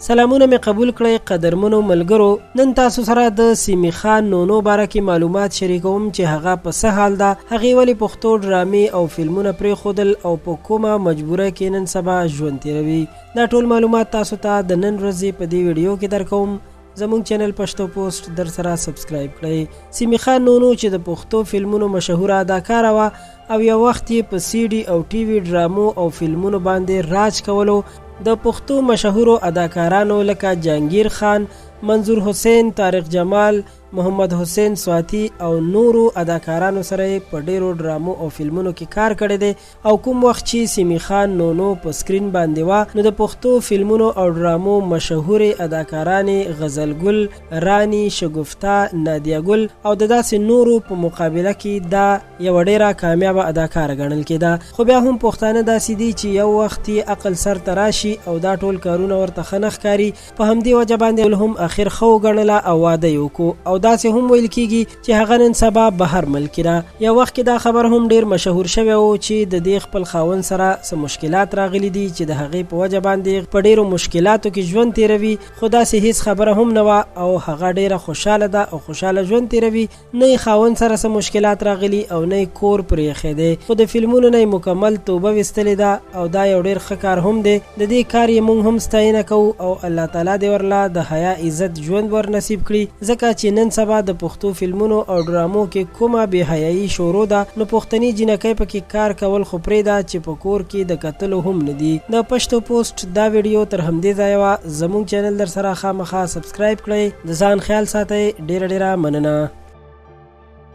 سلامونه مې قبول کړئ قدرمنو ملګرو. نن تاسو سره د سیمي خان نونو باره کې معلومات شریکوم چې هغه په څه حال ده، هغې ولې پښتو ډرامې او فلمونه پرېښودل او په کومه مجبوره کې نن سبا ژوند تېروي. دا ټول معلومات تاسو ته د نن ورځې په دې ویډیو کې درکوم. زموږ چینل پښتو پوسټ در سره سبسکرایب کړئ. سیمي خان نونو چې د پښتو فلمونو مشهوره اداکاره وه او یو وخت یې په سی ډي او ټي وي ډرامو او فلمونو باندې راج کولو. د پښتو مشهورو اداکارانو لکه جهانگیر خان، منظور حسین، طارق جمال، محمد حسین سواتی او نورو اداکارانو سره په ډیرو ډرامو او فلمونو کې کار کړی دی. او کوم وخت چې سیمي خان نونو په سکرین باندې وه نو د پښتو فلمونو او ډرامو مشهورې اداکارانې غزل ګل، رانی، شګفتا، نادیه ګل او د داسې نورو په مقابله کې دا یوه ډیره کامیابه اداکاره ګڼل کېده. خو بیا هم پښتانه داسې دي چې یو وخت یې عقل سر ته راشي او دا ټول کارونه ورته ښه نه ښکاري. په همدې وجه باندې هم اخر ښه وګڼله او واده یې وکړو. او داسې هم ویل کېږي چې هغه نن سبا بهر ملکي ده. یو وخت کې دا خبر هم ډیر مشهور شوی و چې د دې خپل خاوند سره څه مشکلات راغلي دي چې د هغې په وجه باندې په ډیرو مشکلاتو کې ژوند تیروي. خو داسې هیڅ خبره هم نه وه او هغه ډیره خوشحاله ده او خوشحاله ژوند تیروي. نه یې خاوند سره څه مشکلات راغلي او نه یې کور پرې ایښی دی. خو د فلمونو نه یې مکمل توبه ویستلې ده او دا یو ډیر ښه کار هم دی. د دې کار یې موږ هم ستاینه کوو او الله تعالی دې ورله د حیا عزت ژوند ور نصیب کړي. ځکه چې نن سبا د پښتو فلمونو او ډرامو کې کومه بې حیایي شروع ده نو پښتني جینکۍ پکې کار کول خو پرېږده چې په کور کې د کتلو هم نه دي. د پښتو پوسټ دا ویډیو تر همدې ځایه وه. زموږ چینل در سره خامخا سبسکرایب کړئ. د ځان خیال ساتئ. ډیره ډیره مننه.